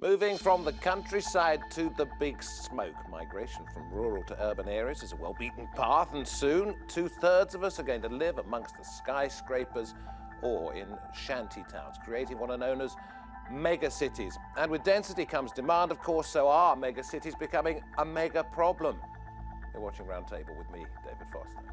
Moving from the countryside to the big smoke. Migration from rural to urban areas is a well-beaten path, and soon 2/3 of us are going to live amongst the skyscrapers or in shanty towns, creating what are known as megacities. And with density comes demand, of course, so are megacities becoming a mega problem. You're watching Roundtable with me, David Foster.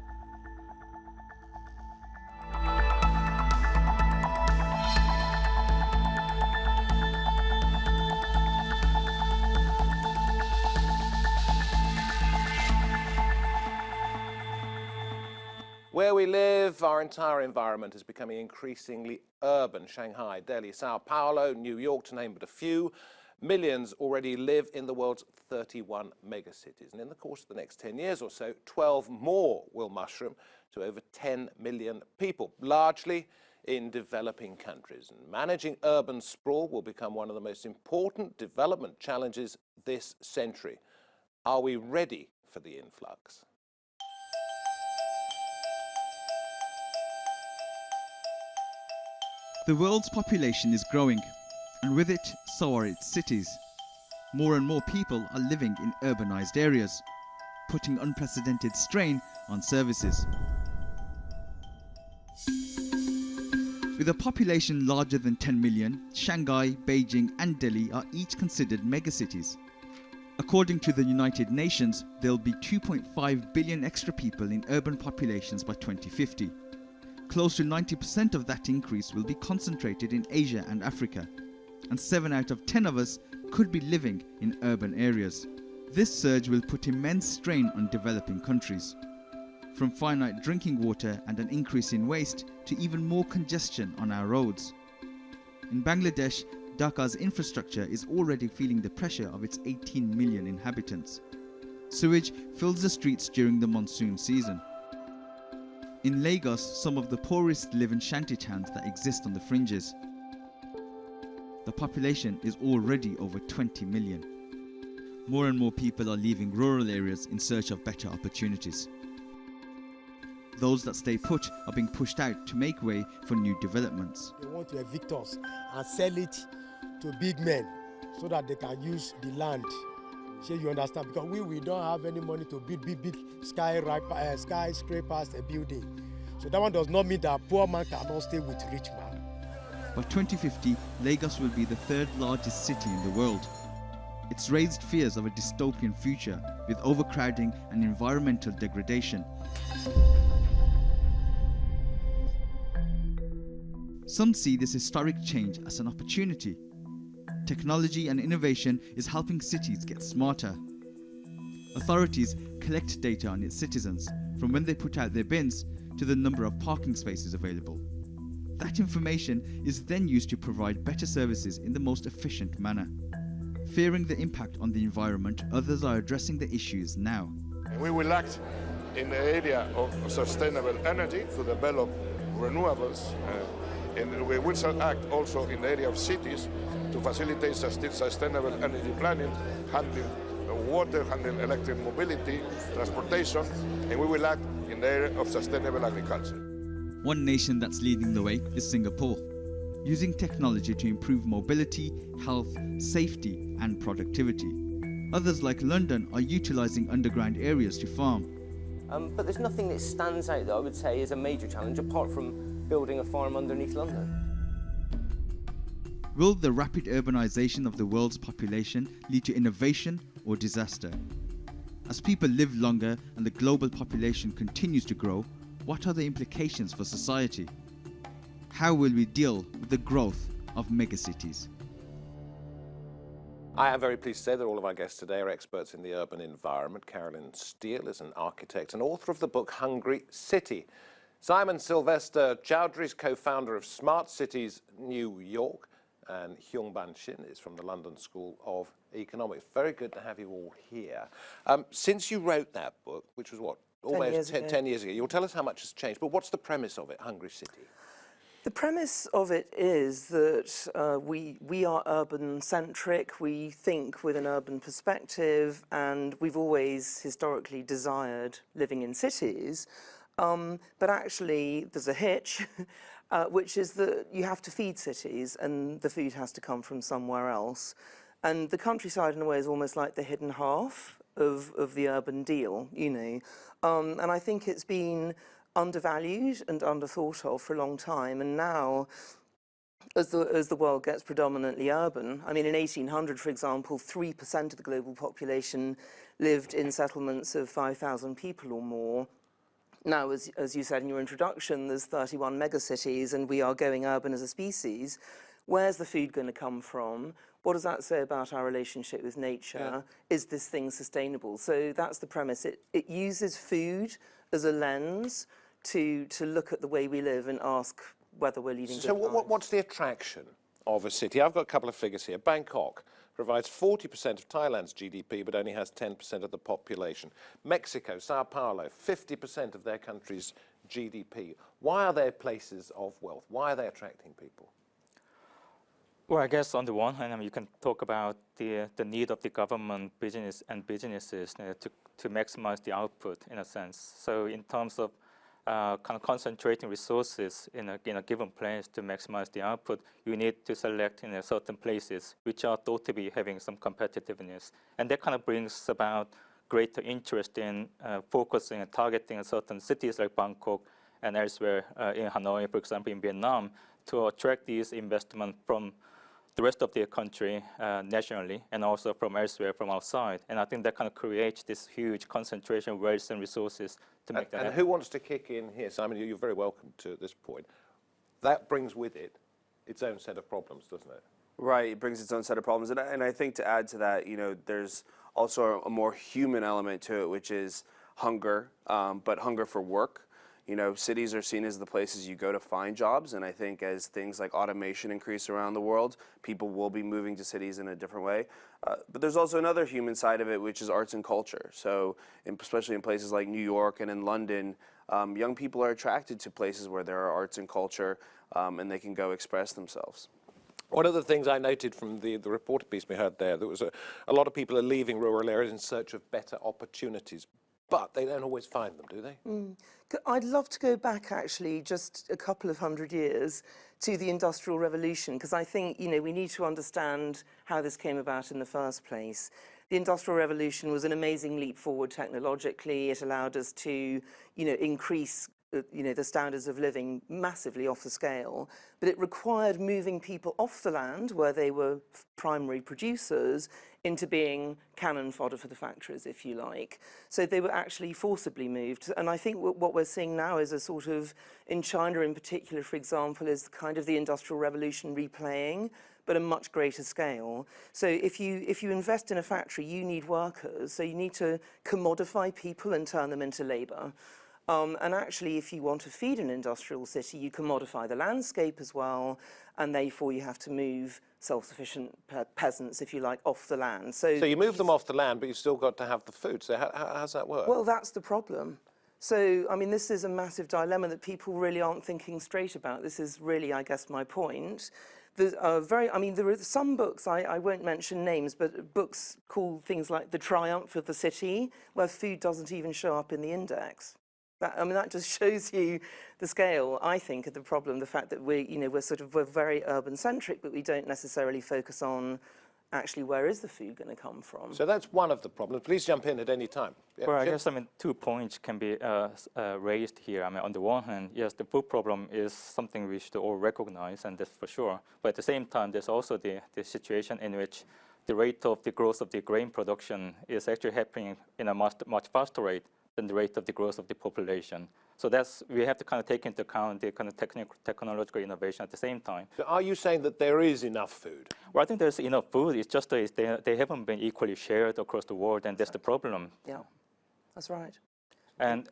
Where we live, our entire environment is becoming increasingly urban. Shanghai, Delhi, Sao Paulo, New York, to name but a few. Millions already live in the world's 31 megacities. And in the course of the next 10 years or so, 12 more will mushroom to over 10 million people, largely in developing countries. And managing urban sprawl will become one of the most important development challenges this century. Are we ready for the influx? The world's population is growing, and with it, so are its cities. More and more people are living in urbanized areas, putting unprecedented strain on services. With a population larger than 10 million, Shanghai, Beijing and Delhi are each considered megacities. According to the United Nations, there'll be 2.5 billion extra people in urban populations by 2050. Close to 90% of that increase will be concentrated in Asia and Africa, and 7 out of 10 of us could be living in urban areas. This surge will put immense strain on developing countries, from finite drinking water and an increase in waste to even more congestion on our roads. In Bangladesh, Dhaka's infrastructure is already feeling the pressure of its 18 million inhabitants. Sewage fills the streets during the monsoon season. In Lagos, some of the poorest live in shanty towns that exist on the fringes. The population is already over 20 million. More and more people are leaving rural areas in search of better opportunities. Those that stay put are being pushed out to make way for new developments. They want to evict us and sell it to big men so that they can use the land. So you understand? Because we don't have any money to build big skyscrapers and building. So that one does not mean that a poor man cannot stay with rich man. By 2050, Lagos will be the third largest city in the world. It's raised fears of a dystopian future with overcrowding and environmental degradation. Some see this historic change as an opportunity. Technology and innovation is helping cities get smarter. Authorities collect data on its citizens, from when they put out their bins to the number of parking spaces available. That information is then used to provide better services in the most efficient manner. Fearing the impact on the environment, others are addressing the issues now. We will act in the area of sustainable energy to develop renewables, and we will act also in the area of cities to facilitate sustainable energy planning, handling water, handling electric mobility, transportation, and we will act in the area of sustainable agriculture. One nation that's leading the way is Singapore, using technology to improve mobility, health, safety and productivity. Others like London are utilising underground areas to farm. But there's nothing that stands out that I would say is a major challenge apart from building a farm underneath London. Will the rapid urbanization of the world's population lead to innovation or disaster? As people live longer and the global population continues to grow, what are the implications for society? How will we deal with the growth of megacities? I am very pleased to say that all of our guests today are experts in the urban environment. Carolyn Steele is an architect and author of the book Hungry City. Simon Sylvester-Chaudhuri is co-founder of Smart Cities New York, and Hyun Shin is from the London School of Economics. Very good to have you all here. Since you wrote that book, which was what, almost 10 years ago, you'll tell us how much has changed, but what's the premise of it, Hungry City? The premise of it is that we are urban-centric, we think with an urban perspective, and we've always historically desired living in cities. But actually, there's a hitch, which is that you have to feed cities, and the food has to come from somewhere else. And the countryside, in a way, is almost like the hidden half of the urban deal, you know. And I think it's been undervalued and underthought of for a long time. And now, as the world gets predominantly urban, I mean, in 1800, for example, 3% of the global population lived in settlements of 5,000 people or more. Now, as you said in your introduction, there's 31 megacities, and we are going urban as a species. Where's the food going to come from? What does that say about our relationship with nature? Yeah. Is this thing sustainable? So that's the premise. It uses food as a lens to look at the way we live and ask whether we're leading good lives. So what's the attraction of a city? I've got a couple of figures here. Bangkok provides 40% of Thailand's GDP, but only has 10% of the population. Mexico, Sao Paulo, 50% of their country's GDP. Why are they places of wealth? Why are they attracting people? Well, I guess on the one hand, I mean, you can talk about the need of the government, businesses to maximize the output in a sense. So in terms of kind of concentrating resources in a given place to maximize the output, you need to select certain places which are thought to be having some competitiveness. And that kind of brings about greater interest in focusing and targeting certain cities like Bangkok and elsewhere in Hanoi, for example, in Vietnam, to attract these investment from the rest of the country nationally and also from elsewhere, from outside. And I think that kind of creates this huge concentration of wealth and resources to make that happen. And who wants to kick in here? Simon, you're very welcome to this point. That brings with it its own set of problems, doesn't it? Right, it brings its own set of problems. And I think to add to that, you know, there's also a more human element to it, which is hunger, but hunger for work. You know, cities are seen as the places you go to find jobs, and I think as things like automation increase around the world, people will be moving to cities in a different way. But there's also another human side of it, which is arts and culture. So, especially in places like New York and in London, young people are attracted to places where there are arts and culture, and they can go express themselves. One of the things I noted from the reporter piece we heard there was a lot of people are leaving rural areas in search of better opportunities. But they don't always find them, do they? I'd love to go back, actually, just a couple of hundred years to the Industrial Revolution, because I think, you know, we need to understand how this came about in the first place. The Industrial Revolution was an amazing leap forward technologically. It allowed us to, you know, increase the standards of living massively off the scale, but it required moving people off the land where they were primary producers into being cannon fodder for the factories, if you like. So they were actually forcibly moved. And I think what we're seeing now is a sort of, in China in particular, for example, is kind of the Industrial Revolution replaying, but a much greater scale. So if you invest in a factory, you need workers. So you need to commodify people and turn them into labor. And actually, if you want to feed an industrial city, you can modify the landscape as well, and therefore you have to move self-sufficient peasants, if you like, off the land. So you move them off the land, but you've still got to have the food. So how does that work? Well, that's the problem. So, I mean, this is a massive dilemma that people really aren't thinking straight about. This is really, I guess, my point. There are some books, I won't mention names, but books called things like The Triumph of the City, where food doesn't even show up in the index. That just shows you the scale, I think, of the problem, the fact that we're very urban-centric, but we don't necessarily focus on actually where is the food going to come from. So that's one of the problems. Please jump in at any time. Yeah, well, I guess 2 points can be raised here. I mean, on the one hand, yes, the food problem is something we should all recognize, and that's for sure. But at the same time, there's also the situation in which the rate of the growth of the grain production is actually happening in a much faster rate than the rate of the growth of the population. So we have to kind of take into account the kind of technological innovation at the same time. So are you saying that there is enough food? Well, I think there's enough food. It's just that they haven't been equally shared across the world, and that's the problem. Yeah, that's right. And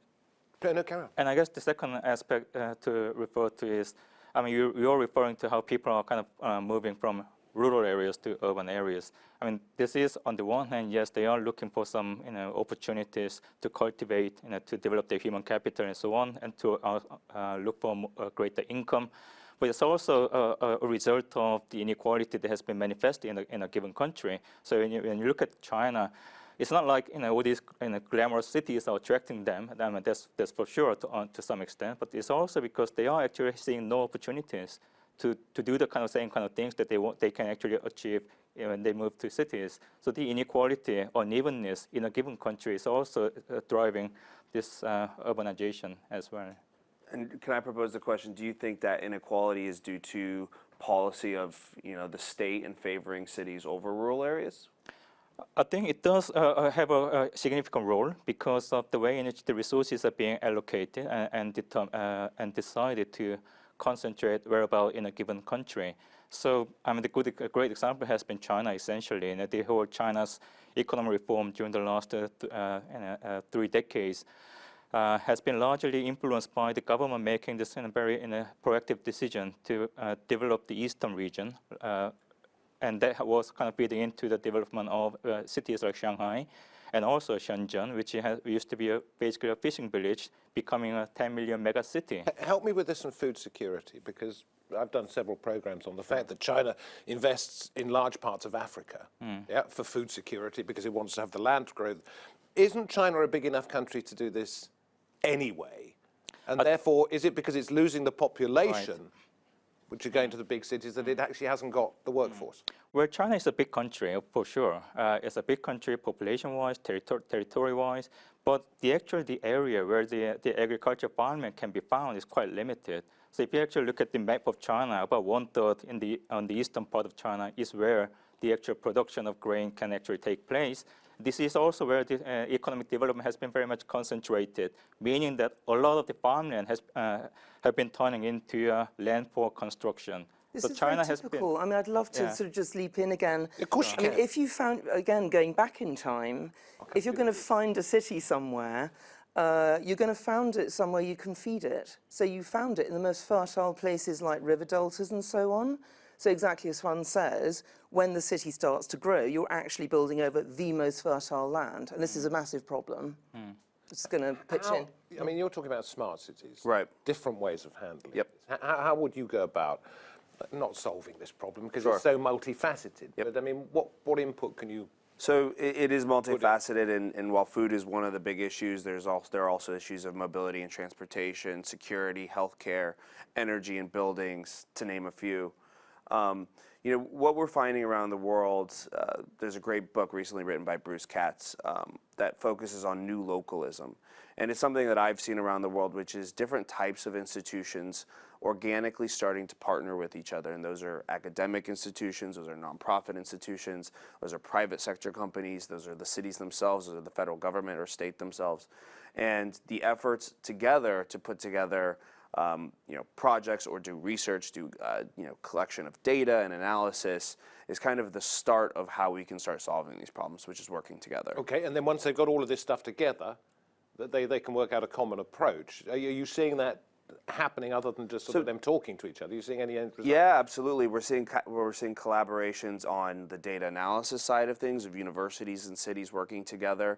Carolyn. And I guess the second aspect to refer to is, I mean, you're referring to how people are kind of moving from rural areas to urban areas. I mean, this is, on the one hand, yes, they are looking for some, opportunities to cultivate, to develop their human capital and so on, and to look for greater income. But it's also a result of the inequality that has been manifested in a given country. So when you look at China, it's not like all these glamorous cities are attracting them. I mean, that's for sure to some extent. But it's also because they are actually seeing no opportunities to do the same kind of things that they can actually achieve when they move to cities. So the inequality or unevenness in a given country is also driving this urbanization as well. And can I propose the question, do you think that inequality is due to policy of the state in favoring cities over rural areas? I think it does have a significant role because of the way in which the resources are being allocated and decided to concentrate whereabout in a given country. So I mean, a great example has been China, essentially, and the whole China's economic reform during the last 3 decades has been largely influenced by the government making this very proactive decision to develop the eastern region. And that was kind of feeding into the development of cities like Shanghai and also Shenzhen, which used to be basically a fishing village, becoming a 10 million mega city. Help me with this on food security, because I've done several programs on the fact that China invests in large parts of Africa for food security because it wants to have the land to grow. Isn't China a big enough country to do this anyway? And therefore, is it because it's losing the population which are going to the big cities that it actually hasn't got the workforce? Well, China is a big country, for sure. It's a big country population-wise, territory-wise, but the area where the agriculture farmland can be found is quite limited. So if you actually look at the map of China, about 1/3 on the eastern part of China is where the actual production of grain can actually take place. This is also where the economic development has been very much concentrated, meaning that a lot of the farmland have been turning into land for construction. This so is China very has typical. I mean, I'd love to sort of just leap in again. Of course you I mean, can. if you found, again, going back in time, if you're going to find a city somewhere, you're going to found it somewhere you can feed it. So you found it in the most fertile places like river deltas and so on. So exactly as Hyun says, when the city starts to grow, you're actually building over the most fertile land. And this is a massive problem. It's going to pitch in. I mean, you're talking about smart cities. Right. Different ways of handling Yep. it. How would you go about not solving this problem? Because Sure. it's so multifaceted. But I mean, what input can you... So it is multifaceted, and while food is one of the big issues, there are also issues of mobility and transportation, security, healthcare, energy and buildings, to name a few. What we're finding around the world, there's a great book recently written by Bruce Katz that focuses on new localism. And it's something that I've seen around the world, which is different types of institutions organically starting to partner with each other. And those are academic institutions, those are nonprofit institutions, those are private sector companies, those are the cities themselves, those are the federal government or state themselves. And the efforts together to put together projects or do research, do collection of data and analysis is kind of the start of how we can start solving these problems, which is working together. Okay, and then once they've got all of this stuff together, they can work out a common approach. Are you seeing that happening other than just sort of them talking to each other? Are you seeing any end results? Yeah, absolutely. We're seeing collaborations on the data analysis side of things, of universities and cities working together.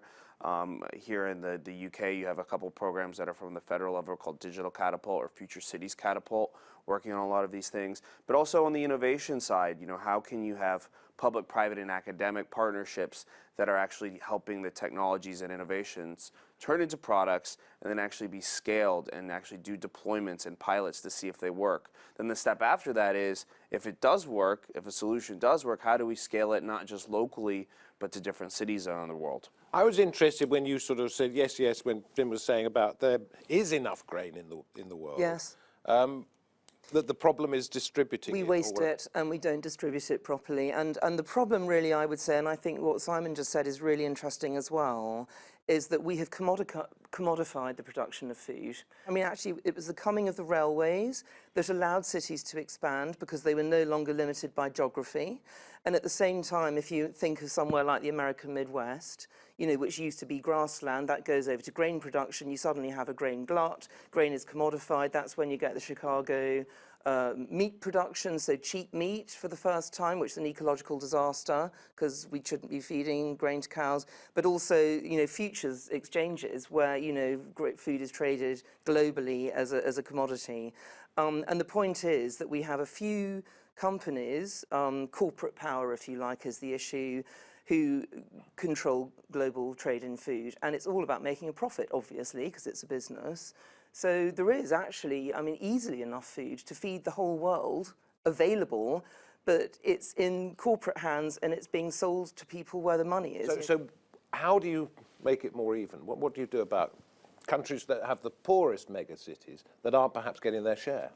Here in the UK, you have a couple programs that are from the federal level called Digital Catapult or Future Cities Catapult, working on a lot of these things. But also on the innovation side, how can you have public, private, and academic partnerships that are actually helping the technologies and innovations turn into products and then actually be scaled and actually do deployments and pilots to see if they work. Then the step after that is, if it does work, if a solution does work, how do we scale it not just locally, but to different cities around the world? I was interested when you sort of said yes, when Jim was saying about there is enough grain in the world. Yes. That the problem is distributing We it. waste it and we don't distribute it properly. And the problem really, I would say, and I think what Simon just said is really interesting as well, is that we have commodified the production of food. I mean, actually, it was the coming of the railways that allowed cities to expand because they were no longer limited by geography. And at the same time, if you think of somewhere like the American Midwest, which used to be grassland, that goes over to grain production, you suddenly have a grain glut, grain is commodified, that's when you get the Chicago meat production, so cheap meat for the first time, which is an ecological disaster because we shouldn't be feeding grain to cows, but also, futures exchanges where, food is traded globally as a commodity. And the point is that we have a few companies, corporate power, if you like, is the issue, who control global trade in food. And it's all about making a profit, obviously, because it's a business. So there is actually, easily enough food to feed the whole world available, but it's in corporate hands and it's being sold to people where the money is. So how do you make it more even? What do you do about countries that have the poorest megacities that aren't perhaps getting their share?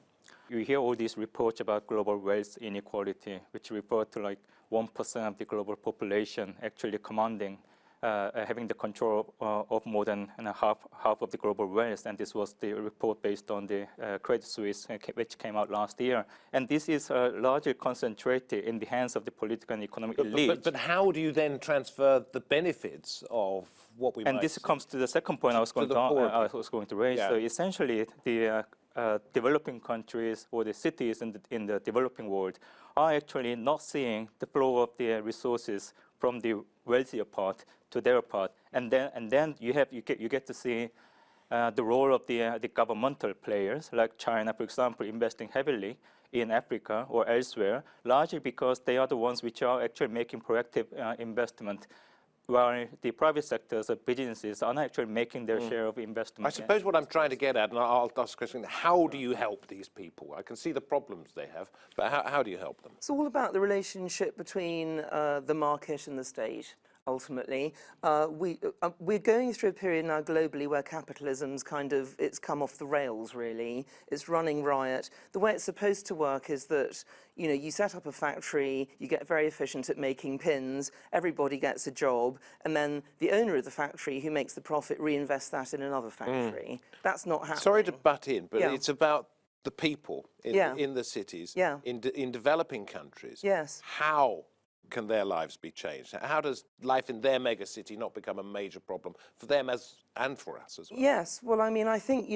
You hear all these reports about global wealth inequality, which refer to like 1% of the global population actually commanding, having the control of more than half of the global wealth. And this was the report based on the Credit Suisse, which came out last year. And this is largely concentrated in the hands of the political and economic elite. But how do you then transfer the benefits of what we And might this see comes to the second point I was going to raise. Yeah. So essentially, the developing countries or the cities in the developing world are actually not seeing the flow of the resources from the wealthier part to their part, and then you get to see the role of the governmental players like China, for example, investing heavily in Africa or elsewhere, largely because they are the ones which are actually making proactive investment, while the private sectors of businesses are not actually making their share of investment. I suppose what I'm trying to get at, and I'll ask a question, how do you help these people? I can see the problems they have, but how do you help them? It's all about the relationship between the market and the state. Ultimately, we're going through a period now globally where capitalism's it's come off the rails, really. It's running riot. The way it's supposed to work is that, you set up a factory, you get very efficient at making pins, everybody gets a job, and then the owner of the factory who makes the profit reinvests that in another factory. That's not happening. Sorry to butt in, but Yeah. it's about the people in the cities, Yeah. in developing countries. Yes. How can their lives be changed? How does life in their megacity not become a major problem for them and for us as well? Yes, well, I mean, I think,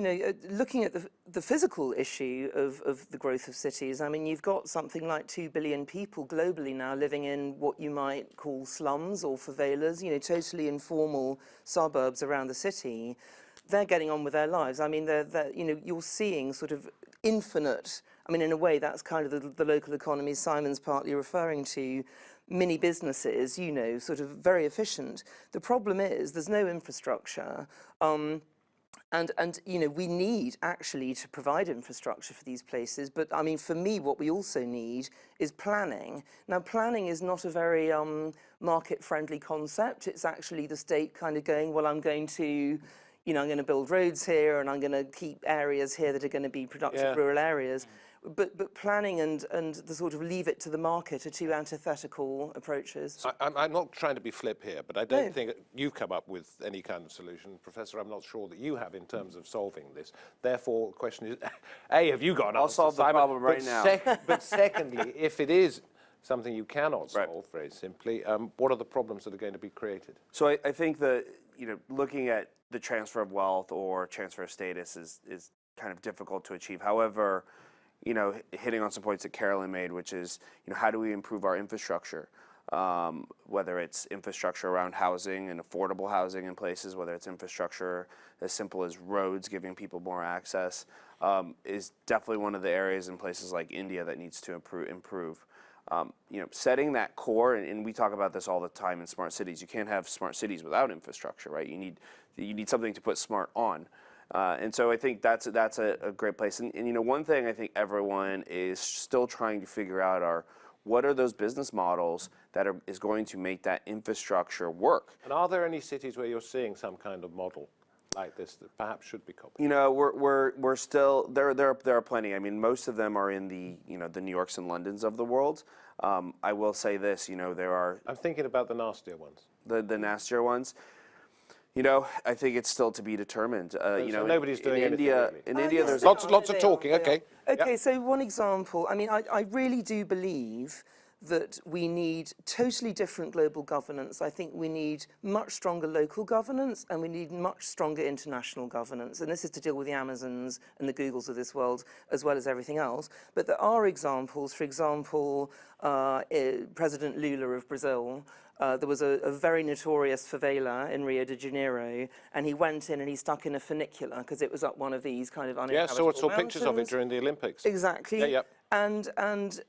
looking at the physical issue of the growth of cities, I mean, you've got something like 2 billion people globally now living in what you might call slums or favelas, totally informal suburbs around the city. They're getting on with their lives. I mean, you're seeing sort of infinite, I mean, in a way, that's kind of the local economy Simon's partly referring to, mini businesses, sort of very efficient. The problem is there's no infrastructure. And we need actually to provide infrastructure for these places. But I mean, for me, what we also need is planning. Now, planning is not a very market-friendly concept. It's actually the state kind of going, well, I'm going to build roads here, and I'm going to keep areas here that are going to be productive rural areas. But planning and the sort of leave it to the market are two antithetical approaches. I'm not trying to be flip here, but I don't think you've come up with any kind of solution. Professor, I'm not sure that you have in terms of solving this. Therefore, the question is, A, have you got an answer? I'll solve the problem right now. But secondly, if it is something you cannot solve very simply, what are the problems that are going to be created? So I think that, looking at the transfer of wealth or transfer of status is kind of difficult to achieve. However, hitting on some points that Carolyn made, which is, how do we improve our infrastructure? Whether it's infrastructure around housing and affordable housing in places, whether it's infrastructure as simple as roads, giving people more access, is definitely one of the areas in places like India that needs to improve. Setting that core, and we talk about this all the time in smart cities. You can't have smart cities without infrastructure, right? You need something to put smart on. And so I think that's a great place. And one thing I think everyone is still trying to figure out are what are those business models that is going to make that infrastructure work. And are there any cities where you're seeing some kind of model like this that perhaps should be copied? We're still there are plenty. I mean, most of them are in the the New Yorks and Londons of the world. I will say this, there are. I'm thinking about the nastier ones. The nastier ones. I think it's still to be determined. So nobody's doing anything really. In India, there's lots of talking. Okay. Okay, so one example. I mean, I really do believe that we need totally different global governance. I think we need much stronger local governance, and we need much stronger international governance. And this is to deal with the Amazons and the Googles of this world, as well as everything else. But there are examples. For example, President Lula of Brazil. There was a very notorious favela in Rio de Janeiro, and he went in and he stuck in a funicular because it was up one of these kind of uninhabitable saw pictures of it mountains. during the Olympics. Exactly. Yeah, yeah. And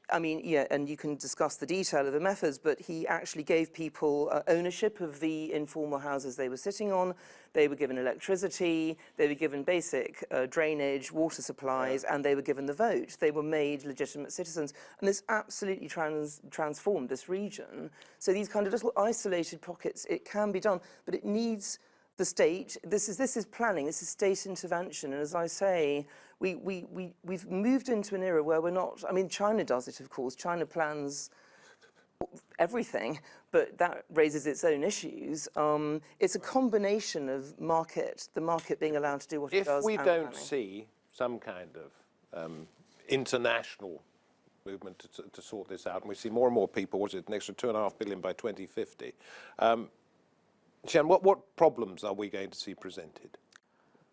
I mean, yeah, and you can discuss the detail of the methods, but he actually gave people ownership of the informal houses they were sitting on. They were given electricity, they were given basic drainage, water supplies, and they were given the vote. They were made legitimate citizens. And this absolutely transformed this region. So these kind of little isolated pockets, it can be done, but it needs the state. This is planning, this is state intervention. And as I say, we've moved into an era where we're not, I mean, China does it, of course. China plans everything, but that raises its own issues. It's a combination of the market being allowed to do what it does. If we and don't planning. see some kind of international movement to sort this out, and we see more and more people, what's it, an extra 2.5 billion by 2050, Shin, what problems are we going to see presented?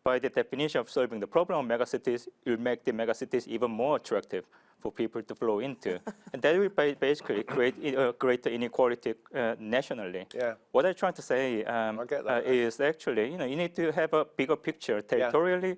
By the definition of solving the problem of megacities, it will make the megacities even more attractive for people to flow into. And that will basically create greater inequality nationally. Yeah. What I'm trying to say is actually, you need to have a bigger picture territorially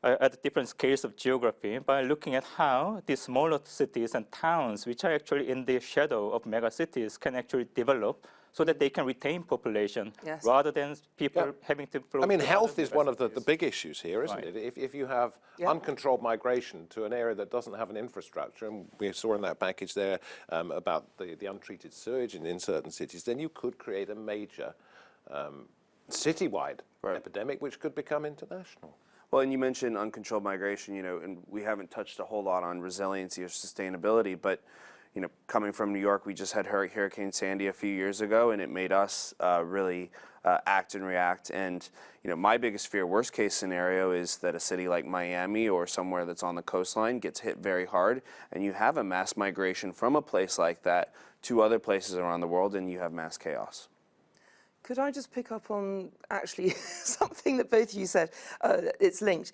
at different scales of geography by looking at how these smaller cities and towns, which are actually in the shadow of megacities, can actually develop so that they can retain population rather than people having to flow. I mean, health is one of the big issues here, isn't Right. it? If you have uncontrolled migration to an area that doesn't have an infrastructure, and we saw in that package there about the untreated sewage in certain cities, then you could create a major citywide epidemic, which could become international. Well, and you mentioned uncontrolled migration, and we haven't touched a whole lot on resiliency or sustainability, but coming from New York, we just had Hurricane Sandy a few years ago, and it made us really act and react. And my biggest fear, worst case scenario, is that a city like Miami or somewhere that's on the coastline gets hit very hard, and you have a mass migration from a place like that to other places around the world, and you have mass chaos. Could I just pick up on actually something that both of you said? It's linked.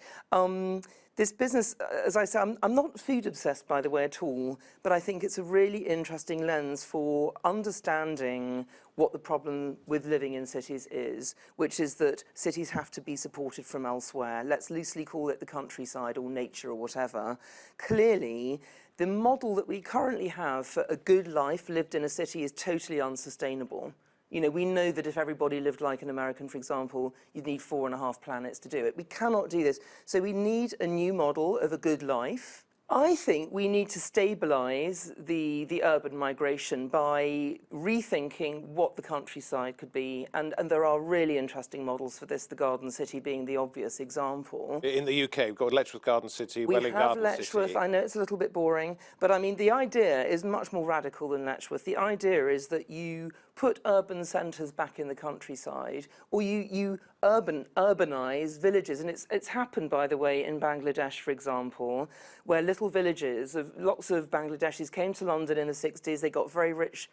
This business, as I say, I'm not food obsessed, by the way, at all, but I think it's a really interesting lens for understanding what the problem with living in cities is, which is that cities have to be supported from elsewhere. Let's loosely call it the countryside or nature or whatever. Clearly, the model that we currently have for a good life lived in a city is totally unsustainable. We know that if everybody lived like an American, for example, you'd need 4.5 planets to do it. We cannot do this. So we need a new model of a good life. I think we need to stabilize the urban migration by rethinking what the countryside could be. And there are really interesting models for this, the Garden City being the obvious example. In the UK, we've got Letchworth Garden City, Welling Garden City. We have Letchworth. I know it's a little bit boring, but I mean, the idea is much more radical than Letchworth. The idea is that you put urban centres back in the countryside, or you urbanize villages. And it's happened, by the way, in Bangladesh, for example, where little villages of lots of Bangladeshis came to London in the 60s. They got very rich,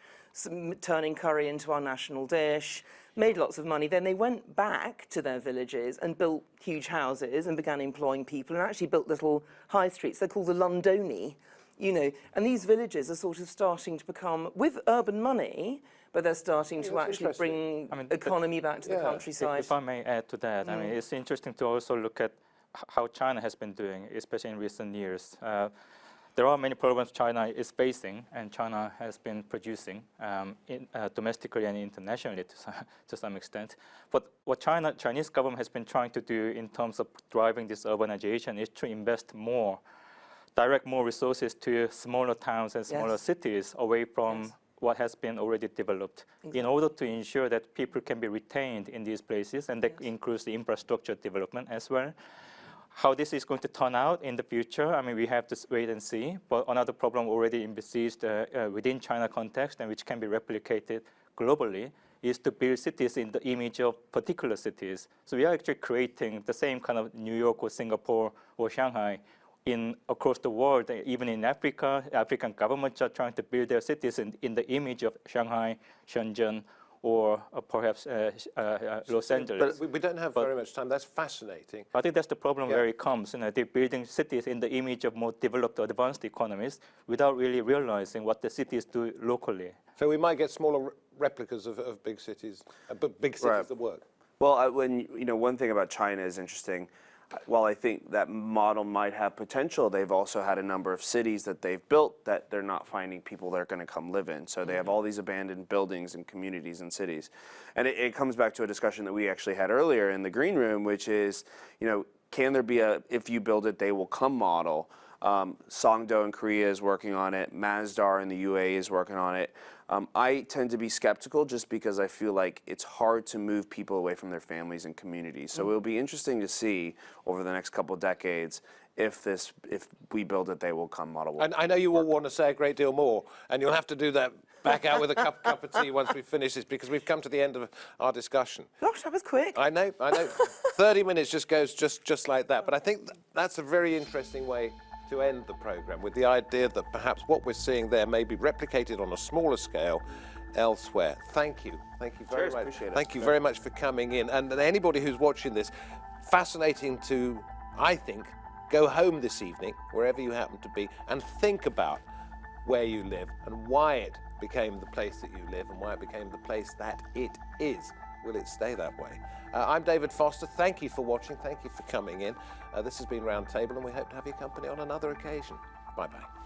turning curry into our national dish, made lots of money. Then they went back to their villages and built huge houses and began employing people and actually built little high streets. They're called the Londoni, and these villages are sort of starting to become, with urban money, but they're starting to actually bring economy back to the countryside. If I may add to that, I mean, it's interesting to also look at how China has been doing, especially in recent years. There are many problems China is facing, and China has been producing domestically and internationally to some extent. But what Chinese government has been trying to do in terms of driving this urbanization is to invest more, direct more resources to smaller towns and smaller cities away from what has been already developed in order to ensure that people can be retained in these places, and that includes the infrastructure development as well. How this is going to turn out in the future, I mean, we have to wait and see. But another problem already envisaged within China context and which can be replicated globally is to build cities in the image of particular cities. So we are actually creating the same kind of New York or Singapore or Shanghai across the world. Even in Africa, African governments are trying to build their cities in the image of Shanghai, Shenzhen, or perhaps Los Angeles. But we don't have very much time. That's fascinating. I think that's the problem where it comes. They're building cities in the image of more developed or advanced economies without really realizing what the cities do locally. So we might get smaller replicas of big cities, but big cities that work. Well, one thing about China is interesting. while I think that model might have potential, they've also had a number of cities that they've built that they're not finding people that are going to come live in. So they have all these abandoned buildings and communities and cities. And it comes back to a discussion that we actually had earlier in the green room, which is, can there be a if you build it, they will come model? Songdo in Korea is working on it. Masdar in the UAE is working on it. I tend to be skeptical just because I feel like it's hard to move people away from their families and communities. So it'll be interesting to see over the next couple of decades if we build it, they will come model. And I know you all want to say a great deal more, and you'll have to do that back out with a cup of tea once we finish this, because we've come to the end of our discussion. Gosh, that was quick. I know. 30 minutes just goes just like that. But I think that's a very interesting way to end the programme, with the idea that perhaps what we're seeing there may be replicated on a smaller scale elsewhere. Thank you very much. Appreciate it. Thank you very much for coming in. And anybody who's watching this, fascinating to, I think, go home this evening, wherever you happen to be, and think about where you live and why it became the place that you live and why it became the place that it is. Will it stay that way? I'm David Foster. Thank you for watching. Thank you for coming in. This has been Roundtable, and we hope to have your company on another occasion. Bye-bye.